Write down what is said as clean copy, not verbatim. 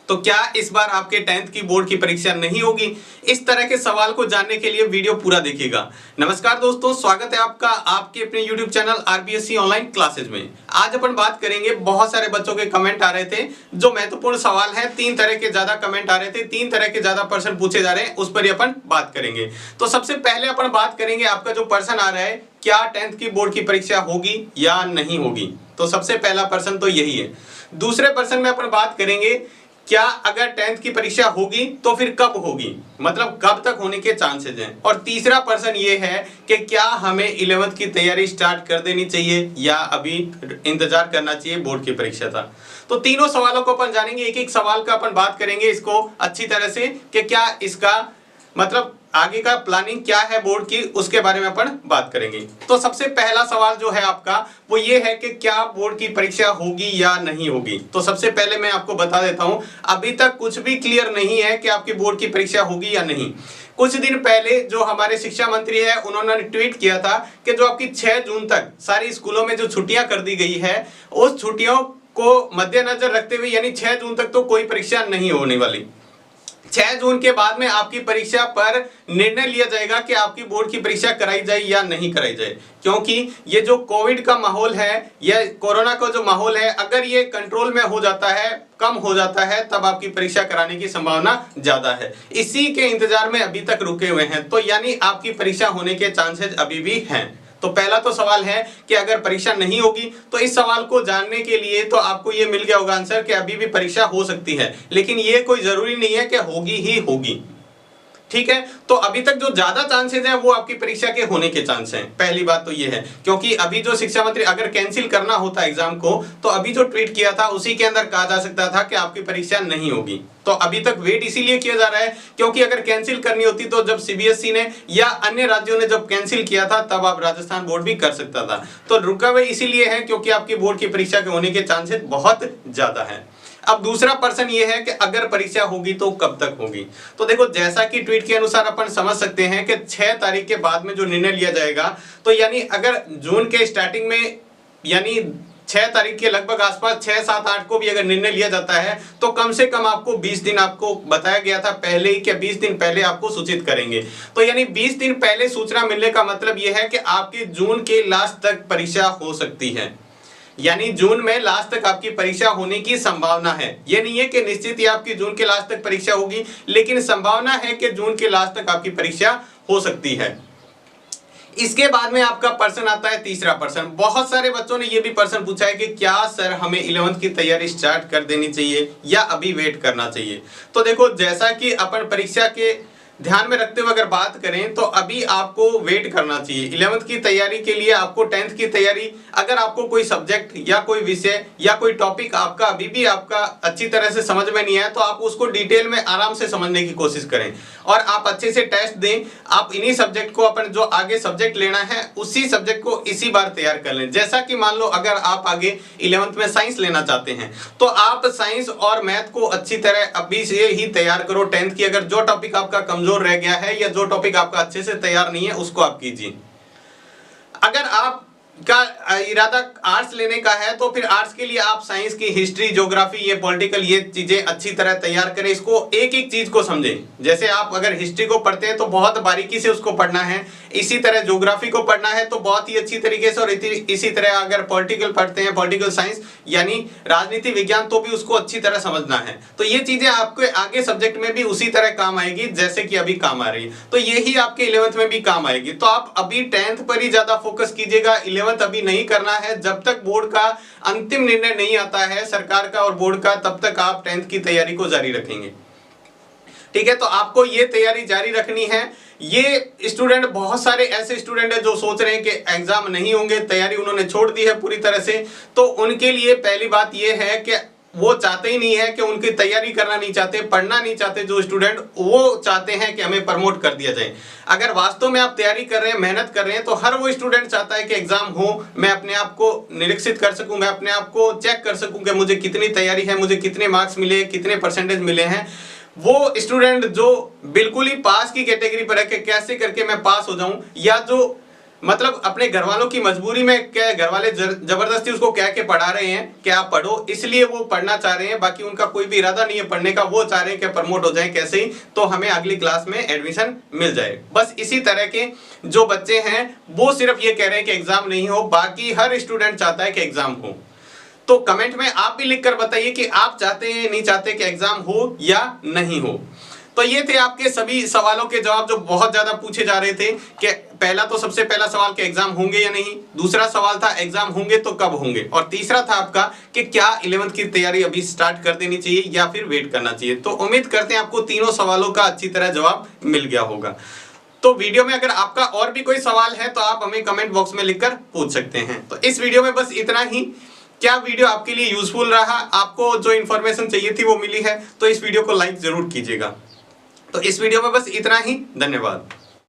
तो क्या इस बार आपके 10th की बोर्ड की परीक्षा नहीं होगी? इस तरह के सवाल को जानने के लिए वीडियो पूरा देखिएगा। नमस्कार दोस्तों, स्वागत है आपका आपके अपने YouTube channel RBSC online classes में। आज अपन बात करेंगे, बहुत सारे बच्चों के कमेंट आ रहे थे, जो महत्वपूर्ण सवाल हैं। 3 तरह के ज्यादा कमेंट आ रहे थे, 3 तरह के ज्यादा प्रश्न पूछे जा रहे हैं, उस पर ही अपन बात करेंगे। तो सबसे पहले अपन बात करेंगे, आपका जो प्रश्न आ रहा है, क्या 10th की बोर्ड की परीक्षा होगी या नहीं होगी? तो सबसे पहला प्रश्न तो यही है। दूसरे प्रश्न में अपन बात करेंगे, क्या अगर 10th की परीक्षा होगी तो फिर कब होगी, मतलब कब तक होने के चांसेस हैं। और तीसरा प्रश्न ये है कि क्या हमें 11th की तैयारी स्टार्ट कर देनी चाहिए या अभी इंतजार करना चाहिए बोर्ड की परीक्षा था। तो तीनों सवालों को अपन जानेंगे, एक एक सवाल का अपन बात करेंगे इसको अच्छी तरह से कि क्या इसका मतलब आगे का प्लानिंग क्या है बोर्ड की, उसके बारे में अपन बात करेंगे। तो सबसे पहला सवाल जो है आपका वो ये है कि क्या बोर्ड की परीक्षा होगी या नहीं होगी। तो सबसे पहले मैं आपको बता देता हूं, अभी तक कुछ भी क्लियर नहीं है कि आपकी बोर्ड की परीक्षा होगी या नहीं। कुछ दिन पहले जो हमारे शिक्षा मंत्री है, उन्होंने ट्वीट किया था कि जो आपकी 6 जून तक सारी स्कूलों में जो छुट्टियां कर दी गई है, उस छुट्टियों को मद्देनजर रखते हुए यानी 6 जून तक तो कोई परीक्षा नहीं होने वाली। 6 जून के बाद में आपकी परीक्षा पर निर्णय लिया जाएगा कि आपकी बोर्ड की परीक्षा कराई जाए या नहीं कराई जाए, क्योंकि ये जो कोविड का माहौल है या कोरोना का जो माहौल है, अगर ये कंट्रोल में हो जाता है, कम हो जाता है, तब आपकी परीक्षा कराने की संभावना ज्यादा है। इसी के इंतजार में अभी तक रुके हुए हैं, तो यानी आपकी परीक्षा होने के चांसेस अभी भी हैं। तो पहला तो सवाल है कि अगर परीक्षा नहीं होगी, तो इस सवाल को जानने के लिए तो आपको ये मिल गया होगा आंसर कि अभी भी परीक्षा हो सकती है, लेकिन ये कोई जरूरी नहीं है कि होगी ही होगी। ठीक है, तो अभी तक जो ज्यादा चांसेस हैं वो आपकी परीक्षा के होने के चांस हैं। पहली बात तो ये है, क्योंकि अभी जो शिक्षा मंत्री अगर कैंसिल करना होता एग्जाम को, तो अभी जो ट्वीट किया था उसी के अंदर कहा जा सकता था कि आपकी परीक्षा नहीं होगी। तो अभी तक वेट इसीलिए किया जा रहा है क्योंकि अगर कैंसिल करनी होती तो जब CBSE ने या अन्य राज्यों ने जब कैंसिल किया था, तब आप राजस्थान बोर्ड भी कर सकता था। तो रुका हुआ इसीलिए है क्योंकि आपकी बोर्ड की परीक्षा के होने के चांसेस बहुत ज्यादा है। अब दूसरा प्रश्न ये है कि अगर परीक्षा होगी तो कब तक होगी। तो देखो, जैसा कि ट्वीट के अनुसार अपन समझ सकते हैं कि 6 तारीख के बाद में जो निर्णय लिया जाएगा, तो यानी अगर जून के स्टार्टिंग में यानी 6 तारीख के लगभग आसपास 6, 7, 8 को भी अगर निर्णय लिया जाता है, तो कम से कम आपको 20 दिन, आपको बताया गया था पहले ही कि 20 दिन पहले आपको सूचित करेंगे। तो यानी 20 दिन पहले सूचना मिलने का मतलब यह है कि आपकी जून के लास्ट तक परीक्षा हो सकती है, यानी जून में लास्ट तक आपकी परीक्षा होने की संभावना है। यह नहीं है कि निश्चित ही आपकी जून के लास्ट तक परीक्षा होगी, लेकिन संभावना है कि जून के लास्ट तक आपकी परीक्षा हो सकती है। इसके बाद में आपका प्रश्न आता है तीसरा प्रश्न। बहुत सारे बच्चों ने यह भी प्रश्न पूछा है कि क्या सर हमें 11th की तैयारी स्टार्ट कर देनी चाहिए या अभी वेट करना चाहिए। तो देखो, जैसा कि अपन परीक्षा के ध्यान में रखते हुए अगर बात करें, तो अभी आपको वेट करना चाहिए 11th की तैयारी के लिए। आपको 10th की तैयारी, अगर आपको कोई सब्जेक्ट या कोई विषय या कोई टॉपिक आपका अभी भी आपका अच्छी तरह से समझ में नहीं आया, तो आप उसको डिटेल में आराम से समझने की कोशिश करें और आप अच्छे से टेस्ट दें। आप इन्हीं सब्जेक्ट को, अपन जो आगे सब्जेक्ट लेना है उसी सब्जेक्ट को इसी बार तैयार कर लें। जैसा कि मान लो अगर आप आगे 11th में साइंस लेना चाहते हैं, तो आप साइंस और मैथ को अच्छी तरह अभी से ही तैयार करो। 10th की अगर जो टॉपिक आपका कमजोर रह गया है या जो टॉपिक आपका अच्छे से तैयार नहीं है, उसको आप कीजिए। अगर आप का इरादा आर्ट्स लेने का है, तो फिर आर्ट्स के लिए आप साइंस की हिस्ट्री, ज्योग्राफी, ये पॉलिटिकल, ये चीजें अच्छी तरह तैयार करें। इसको एक एक चीज को समझें। जैसे आप अगर हिस्ट्री को पढ़ते हैं तो बहुत बारीकी से उसको पढ़ना है, इसी तरह ज्योग्राफी को पढ़ना है तो बहुत ही अच्छी तरीके से, और इसी तरह अगर पॉलिटिकल पढ़ते हैं, पॉलिटिकल साइंस यानी राजनीति विज्ञान, तो भी उसको अच्छी तरह समझना है। तो ये चीजें आपके आगे सब्जेक्ट में भी उसी तरह काम आएगी जैसे कि अभी काम आ रही है, तो यही आपके 11th में भी काम आएगी। तो आप अभी 10th पर ही ज्यादा फोकस कीजिएगा, 11th अभी नहीं करना है। जब तक बोर्ड का अंतिम निर्णय नहीं आता है सरकार का और बोर्ड का, तब तक आप 10th की तैयारी को जारी रखेंगे। ठीक है, तो आपको ये तैयारी जारी रखनी है। ये स्टूडेंट, बहुत सारे ऐसे स्टूडेंट हैं जो सोच रहे हैं कि एग्जाम नहीं होंगे, तैयारी उन्होंने छोड़ दी है पूरी तरह से। तो उनके लिए पहली बात ये है कि वो चाहते ही नहीं है कि उनकी तैयारी करना नहीं चाहते, पढ़ना नहीं चाहते। जो स्टूडेंट वो चाहते हैं कि हमें प्रमोट कर दिया जाए। अगर वास्तव में आप तैयारी कर रहे हैं, मेहनत कर रहे हैं, तो हर वो स्टूडेंट चाहता है कि एग्जाम हो, मैं अपने आप को निरीक्षित कर सकूं, मैं अपने आप को चेक कर सकूं कि मुझे कितनी तैयारी है, मुझे कितने मार्क्स मिले, कितने परसेंटेज मिले हैं। वो स्टूडेंट जो बिल्कुल ही पास की कैटेगरी पर है कि कैसे करके मैं पास हो जाऊं, या जो मतलब अपने घर वालों की मजबूरी में क्या घर वाले जबरदस्ती उसको कह के पढ़ा रहे हैं कि आप पढ़ो, इसलिए वो पढ़ना चाह रहे हैं। बाकी उनका कोई भी इरादा नहीं है पढ़ने का, वो चाह रहे हैं कि प्रमोट हो जाए कैसे ही तो हमें अगली क्लास में एडमिशन मिल जाए। बस इसी तरह के जो बच्चे हैं वो सिर्फ ये कह रहे हैं कि एग्जाम नहीं हो, बाकी हर स्टूडेंट चाहता है कि एग्जाम हो। तो कमेंट में आप भी लिखकर बताइए कि आप चाहते हैं नहीं चाहते कि एग्जाम हो या नहीं हो। तो ये थे आपके सभी सवालों के जवाब जो बहुत ज्यादा पूछे जा रहे थे कि पहला तो सबसे पहला सवाल कि एग्जाम होंगे या नहीं, दूसरा सवाल था एग्जाम होंगे तो कब होंगे, और तीसरा था आपका कि क्या 11th की तैयारी अभी स्टार्ट कर देनी चाहिए या फिर वेट करना चाहिए। तो उम्मीद करते हैं आपको तीनों सवालों का अच्छी तरह जवाब मिल गया होगा। तो वीडियो में अगर आपका और भी कोई सवाल है तो आप हमें कमेंट बॉक्स में लिखकर पूछ सकते हैं। तो इस वीडियो में बस इतना ही। क्या वीडियो आपके लिए यूजफुल रहा, आपको जो इन्फॉर्मेशन चाहिए थी वो मिली है, तो इस वीडियो को लाइक जरूर कीजिएगा। तो इस वीडियो में बस इतना ही, धन्यवाद।